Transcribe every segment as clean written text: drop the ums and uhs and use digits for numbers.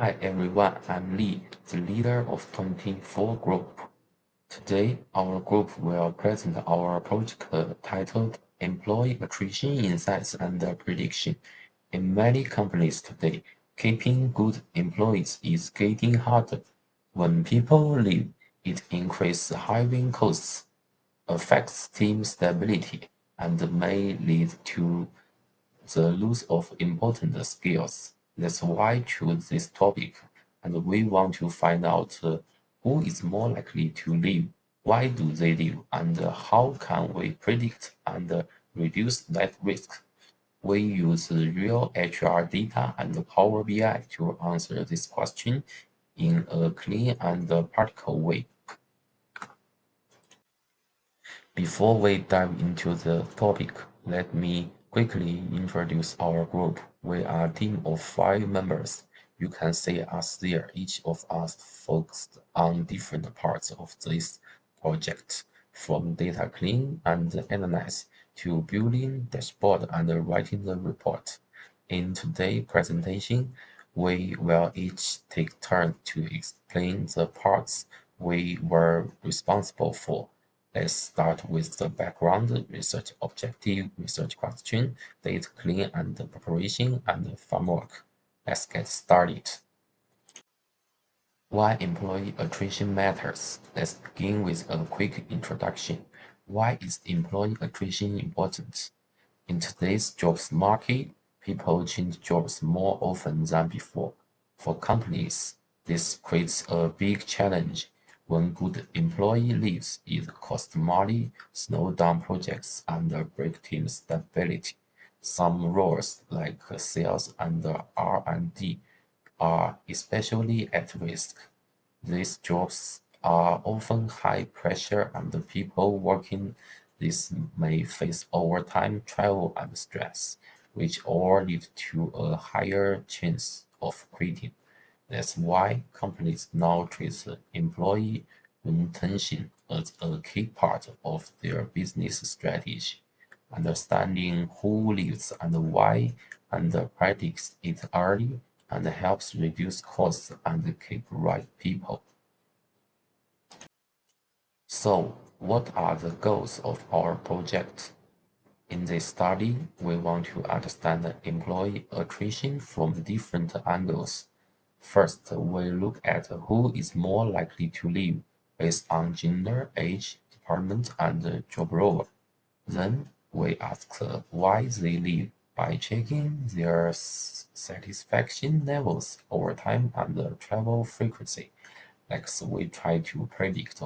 Hi everyone, I'm Lee, the leader of 24 Group. Today, our group will present our project titled Employee Attrition Insights and Prediction. In many companies today, keeping good employees is getting harder. When people leave, it increases hiring costs, affects team stability, and may lead to the loss of important skills. That's why I choose this topic, and we want to find out who is more likely to leave, why do they leave, and how can we predict and reduce that risk. We use real HR data and Power BI to answer this question in a clean and practical way. Before we dive into the topic, let me quickly introduce our group. We are a team of 5 members. You can see us there. Each of us focused on different parts of this project, from data clean and analyze to building dashboard and writing the report. In today's presentation, we will each take turn to explain the parts we were responsible for. Let's start with the background, research objective, research question, data clean and preparation, and framework. Let's get started. Why employee attrition matters. Let's begin with a quick introduction. Why is employee attrition important? In today's jobs market, people change jobs more often than before. For companies, this creates a big challenge. When good employee leaves, it costs money, slow down projects, and break team stability. Some roles like sales and R&D are especially at risk. These jobs are often high pressure and the people working this may face overtime, travel and stress, which all lead to a higher chance of quitting. That's why companies now treat employee retention as a key part of their business strategy. Understanding who leaves and why and predicts it early and helps reduce costs and keep right people. So, what are the goals of our project? In this study, we want to understand the employee attrition from different angles. First, we look at who is more likely to leave based on gender, age, department, and job role. Then we ask why they leave by checking their satisfaction levels over time and travel frequency. Next, we try to predict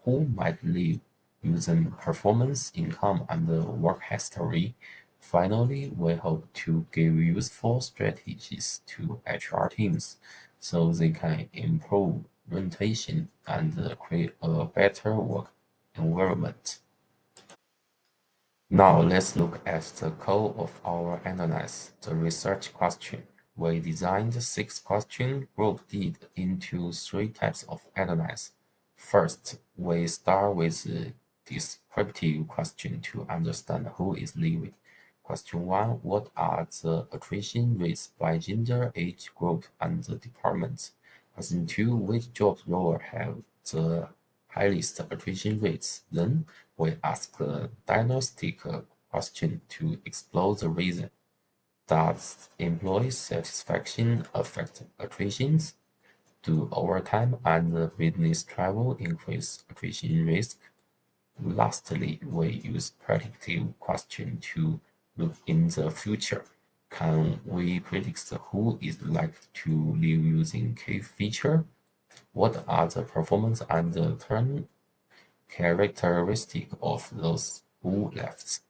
who might leave using performance, income, and work history. Finally, we hope to give useful strategies to HR teams so they can improve retention and create a better work environment. Now let's look at the core of our analysis, the research question. We designed 6 questions grouped into 3 types of analysis. First, we start with the descriptive question to understand who is leaving. Question 1, what are the attrition rates by gender, age group, and the department? Question 2, which job role have the highest attrition rates? Then we ask a diagnostic question to explore the reason. Does employee satisfaction affect attrition? Do overtime and business travel increase attrition risk? Lastly, we use predictive question to look in the future. Can we predict who is likely to leave using key feature? What are the performance and the turn characteristic of those who left?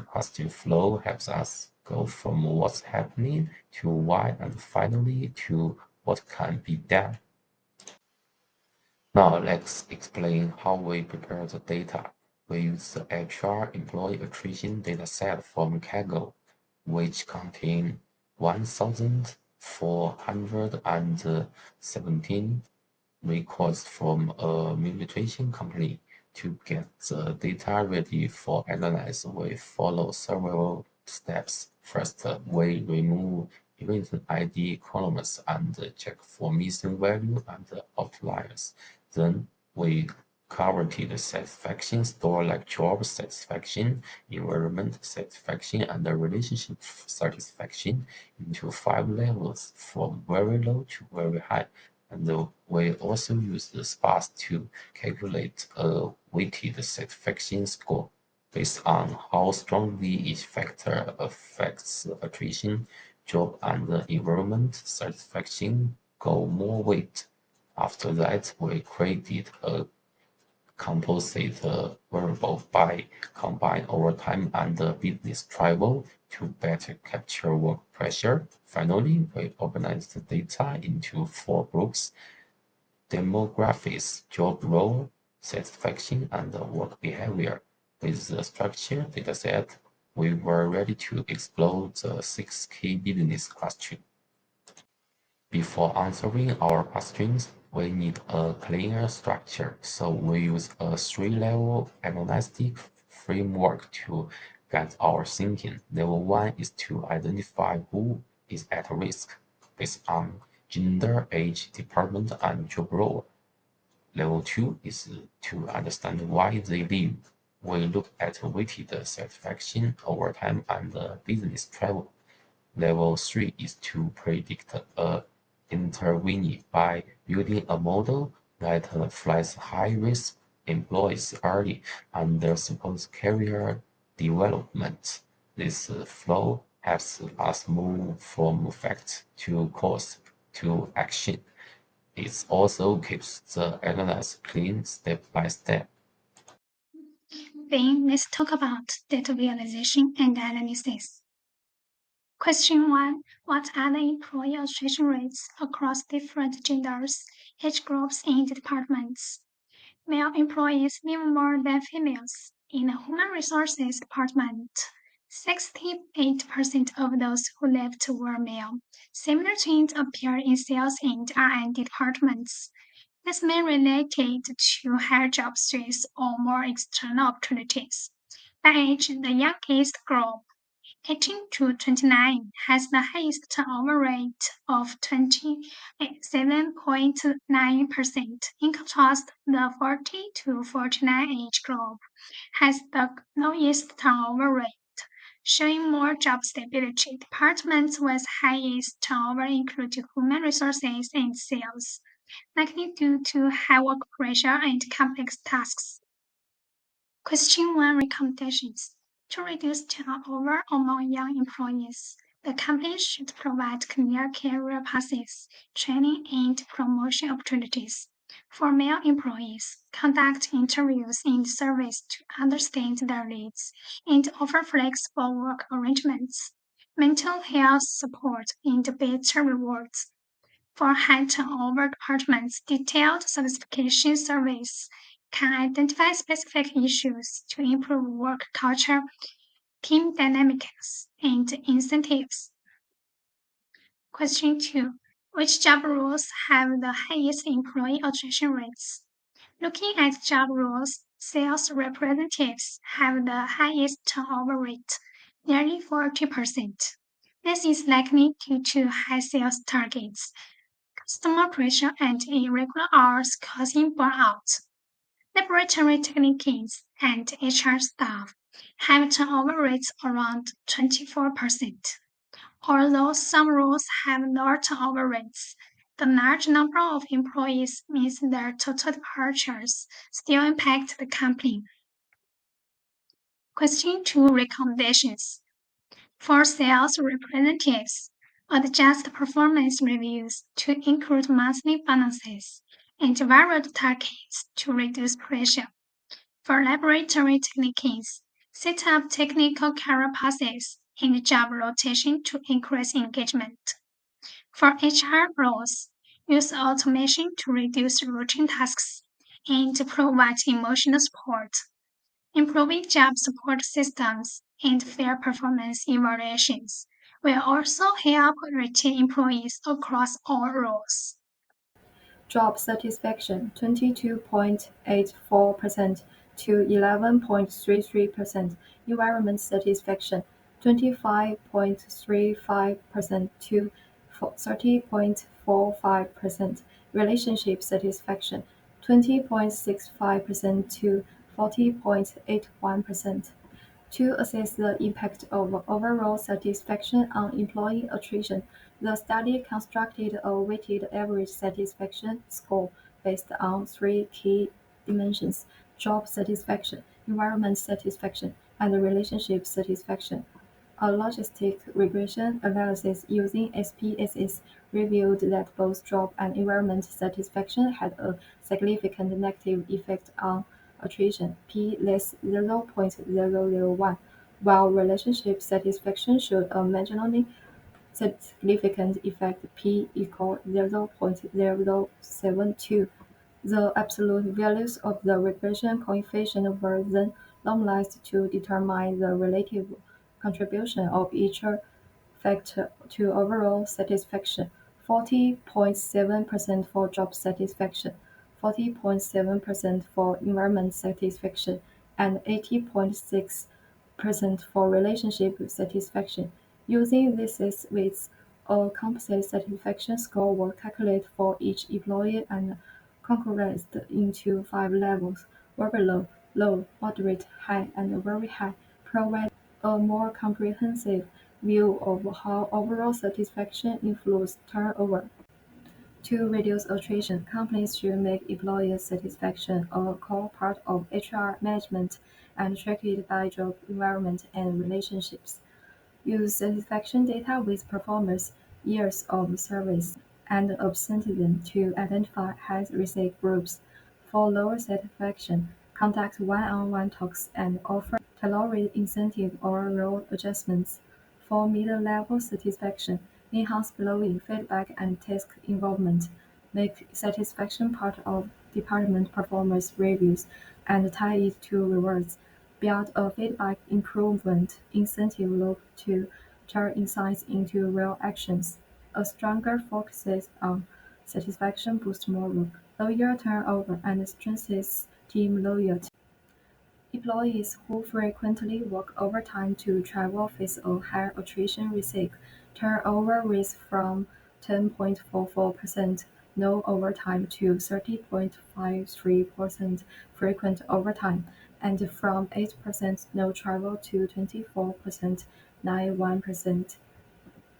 Question flow helps us go from what's happening to why and finally to what can be done. Now let's explain how we prepare the data. We use the HR employee attrition dataset from Kaggle, which contain 1,417 records from a nutrition company. To get the data ready for analysis, we follow several steps. First, we remove event ID columns and check for missing value and outliers. Then we covered satisfaction, store like job satisfaction, environment satisfaction, and the relationship satisfaction into 5 levels from very low to very high. And we also use the spas to calculate a weighted satisfaction score based on how strongly each factor affects attrition, job and environment satisfaction go more weight. After that, we created a composite variable by combine overtime and business travel to better capture work pressure. Finally, we organized the data into 4 groups: demographics, job role, satisfaction, and work behavior. With the structured dataset, we were ready to explore the 6 key business questions. Before answering our questions, we need a cleaner structure, so we use a 3-level analytic framework to guide our thinking. Level 1 is to identify who is at risk based on gender, age, department, and job role. Level 2 is to understand why they leave. We look at weighted satisfaction, overtime, and business travel. Level 3 is to predict a intervention by building a model that flags high-risk employees early and supports career development. This flow helps us move from fact to cause to action. It also keeps the analysis clean step by step. Then let's talk about data visualization and analysis. Question 1. What are the employee attrition rates across different genders, age groups, and departments? Male employees leave more than females. In the Human Resources Department, 68% of those who left were male. Similar trends appear in sales and R&D departments. This may relate to higher job stress or more external opportunities. By age, the youngest group, 18 to 29, has the highest turnover rate of 27.9%. In contrast, the 40 to 49 age group has the lowest turnover rate, showing more job stability. Departments with highest turnover include human resources and sales, likely due to high work pressure and complex tasks. Question 1. Recommendations. To reduce turnover among young employees, the company should provide clear career paths, training, and promotion opportunities. For male employees, conduct interviews in service to understand their needs and offer flexible work arrangements, mental health support, and better rewards. For high turnover departments, detailed certification surveys can identify specific issues to improve work culture, team dynamics, and incentives. Question 2. Which job roles have the highest employee attrition rates? Looking at job roles, sales representatives have the highest turnover rate, nearly 40%. This is likely due to high sales targets, customer pressure, and irregular hours causing burnout. Laboratory technicians and HR staff have turnover rates around 24%. Although some roles have lower turnover rates, the large number of employees means their total departures still impact the company. Question 2. Recommendations. For sales representatives, adjust performance reviews to include monthly bonuses and varied targets to reduce pressure. For laboratory technicians, set up technical career paths and job rotation to increase engagement. For HR roles, use automation to reduce routine tasks and provide emotional support. Improving job support systems and fair performance evaluations will also help retain employees across all roles. Job satisfaction 22.84% to 11.33%. Environment satisfaction 25.35% to 30.45%. Relationship satisfaction 20.65% to 40.81%. To assess the impact of overall satisfaction on employee attrition, the study constructed a weighted average satisfaction score based on three key dimensions: job satisfaction, environment satisfaction, and relationship satisfaction. A logistic regression analysis using SPSS revealed that both job and environment satisfaction had a significant negative effect on attrition, p less 0.001, while relationship satisfaction showed a marginally significant effect, p equal 0.072. The absolute values of the regression coefficient were then normalized to determine the relative contribution of each factor to overall satisfaction: 40.7% for job satisfaction, 40.7% for environment satisfaction, and 80.6% for relationship satisfaction. Using these weights, a composite satisfaction score was calculated for each employee and categorized into 5 levels: very low, low, moderate, high, and very high, providing a more comprehensive view of how overall satisfaction influences turnover. To reduce attrition, companies should make employee satisfaction a core part of HR management and track it by job environment and relationships. Use satisfaction data with performers, years of service, and absenteeism to identify high-risk groups. For lower satisfaction, conduct one-on-one talks and offer tailored incentive or role adjustments. For middle-level satisfaction, enhance following feedback and task involvement. Make satisfaction part of department performance reviews and tie it to rewards. Build a feedback improvement incentive loop to turn insights into real actions. A stronger focus on satisfaction boosts more work, lower turnover, and strengthens team loyalty. Employees who frequently work overtime to travel face a higher attrition risk. Turnover risk from 10.44% no overtime to 30.53% frequent overtime, and from 8% no travel to 24% 91%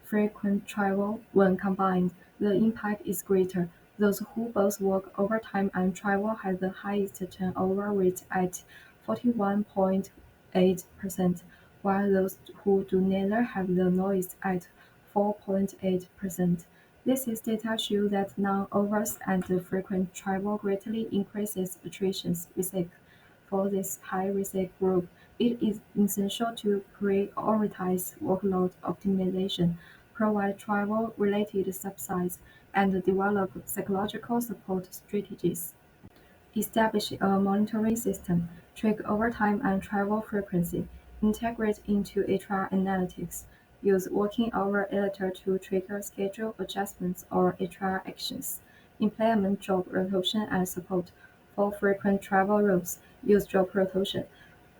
frequent travel. When combined, the impact is greater. Those who both work overtime and travel had the highest turnover rate at 41.8%, while those who do neither have the lowest at 4.8%. This data show that non-overs and frequent travel greatly increases attrition risk. For this high-risk group, it is essential to prioritize workload optimization, provide travel-related subsidies, and develop psychological support strategies. Establish a monitoring system, track overtime and travel frequency, integrate into HR analytics, use working hour editor to trigger schedule adjustments or HR actions, implement job rotation and support. For frequent travel roles, use job rotation,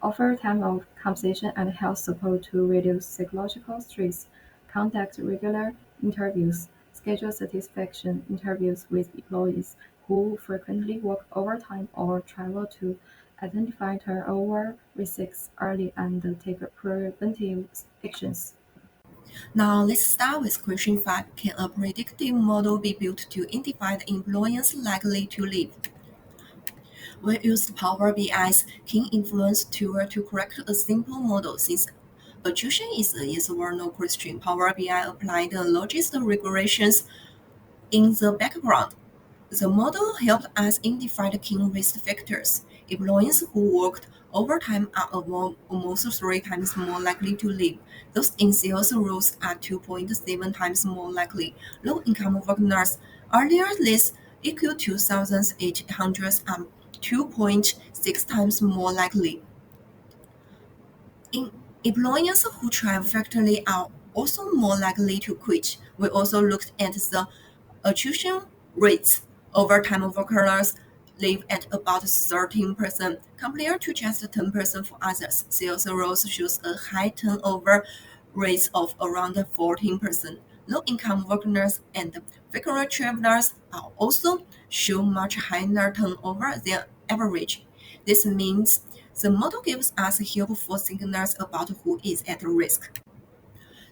offer time off compensation and health support to reduce psychological stress, conduct regular interviews, schedule satisfaction interviews with employees who frequently work overtime or travel to identify turnover risks early and take preventive actions. Now let's start with question 5. Can a predictive model be built to identify the employees likely to leave? We used Power BI's key influence tool to correct a simple model. Since attrition is a yes or no question, Power BI applied the logist regressions in the background. The model helped us identify the key risk factors. Employees who worked overtime are almost 3 times more likely to leave. Those in sales roles are 2.7 times more likely. Low-income workers earlier less equal to 1,800 are 2.6 times more likely. Employers who travel frequently are also more likely to quit. We also looked at the attrition rates. Overtime workers leave at about 13% compared to just 10% for others. Sales roles shows a high turnover rates of around 14%. Low-income workers and frequent travelers are also show much higher turnover than average. This means the model gives us helpful signals about who is at risk.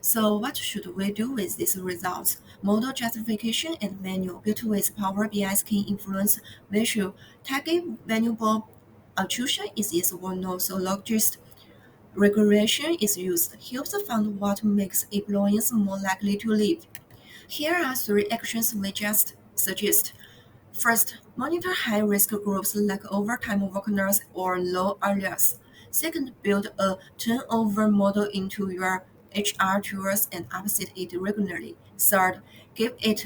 So what should we do with these results? Model justification and manual built with Power BI's key influence visual tagging valuable attrition is yes or no, so logist regression is used. Helps find what makes employees more likely to leave. Here are three actions we just suggest. First, monitor high-risk groups like overtime workers or low earners. Second, build a turnover model into your HR tools and update it regularly. Third, give it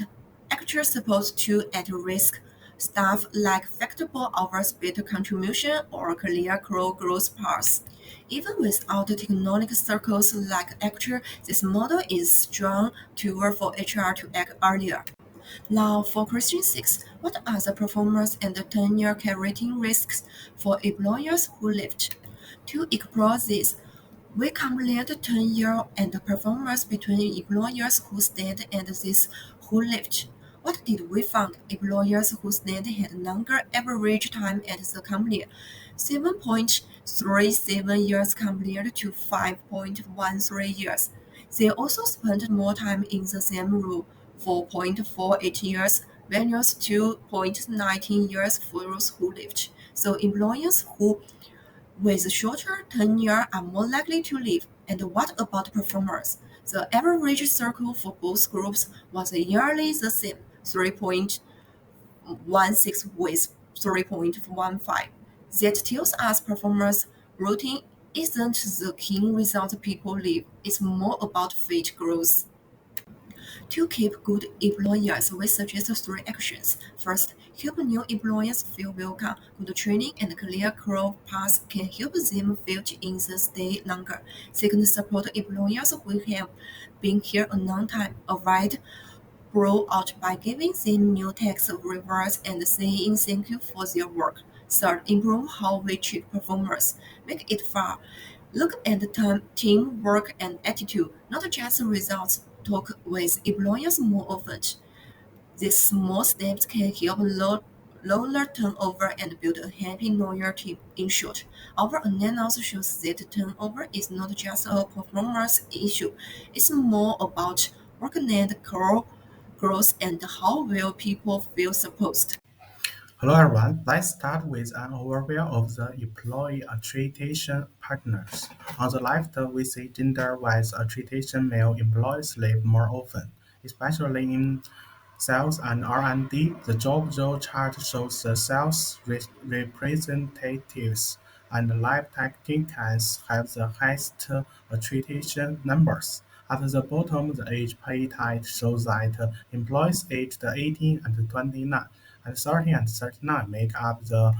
extra support to at-risk staff like flexible hours, better contribution, or clear career growth paths. Even without technological circles like Acture, this model is strong tool for HR to act earlier. Now, for question 6, what are the performance and tenure rating risks for employers who left? To explore this, we compared tenure and performance between employers who stayed and those who left. What did we find? Employers who stayed had longer average time at the company, 7.37 years compared to 5.13 years. They also spent more time in the same role, 4.48 years, versus 2.19 years for those who left. So employers who with shorter tenure are more likely to leave. And what about performers? The average circle for both groups was nearly the same, 3.16 with 3.15. That tells us performance routine isn't the key result people leave. It's more about fit growth. To keep good employers, we suggest three actions. First, help new employees feel welcome. Good training and clear career paths can help them feel in the stay longer. Second, support employers who have been here a long time. Avoid blowout by giving them new tax rewards and saying thank you for their work. Third, improve how we treat performers. Make it fair. Look at the teamwork and attitude, not just results. Talk with employers more often. These small steps can help lower turnover and build a happy loyal team. In short, our analysis shows that turnover is not just a performance issue. It's more about working at core growth and how well people feel supposed. Hello everyone, let's start with an overview of the employee attrition patterns. On the left, we see gender-wise attrition. Male employees leave more often, especially in sales and R&D. The job role chart shows the sales representatives and live technicians have the highest attrition numbers. At the bottom, the age pay tag shows that employees aged 18 and 29 and 30 and 39 make up the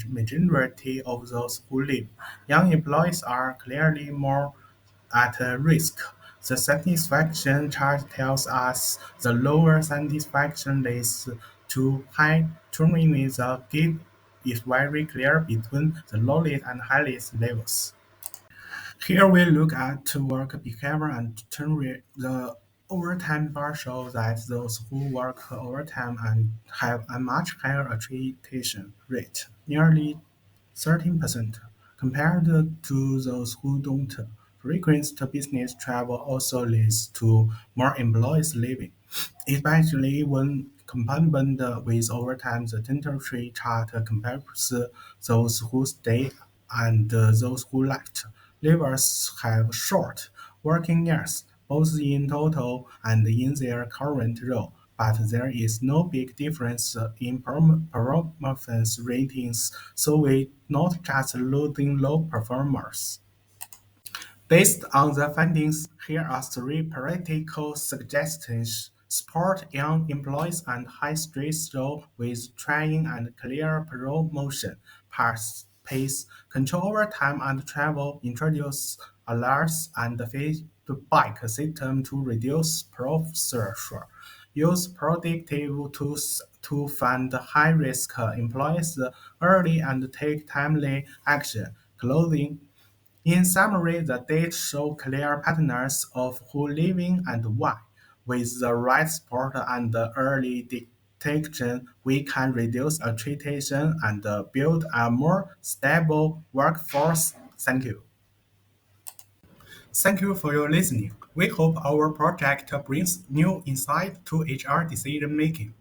majority of those who leave. Young employees are clearly more at risk. The satisfaction chart tells us the lower satisfaction leads to high turnover. The gap is very clear between the lowest and highest levels. Here we look at work behavior and turnover. The overtime bar shows that those who work overtime and have a much higher attrition rate, nearly 13%, compared to those who don't. Frequent business travel also leads to more employees leaving, especially when combined with overtime. The tendency chart compares those who stay and those who left. Leavers have short working years, both in total and in their current role, but there is no big difference in performance ratings, so we not just losing low performers. Based on the findings, here are three practical suggestions. Support young employees and high-stress roles with training and clear promotion pace, control over time and travel, introduce alerts and feedback system to reduce pressure, use predictive tools to find high-risk employees early and take timely action, clothing In summary, the data show clear patterns of who living and why. With the right support and early detection, we can reduce attrition and build a more stable workforce. Thank you. Thank you for your listening. We hope our project brings new insight to HR decision making.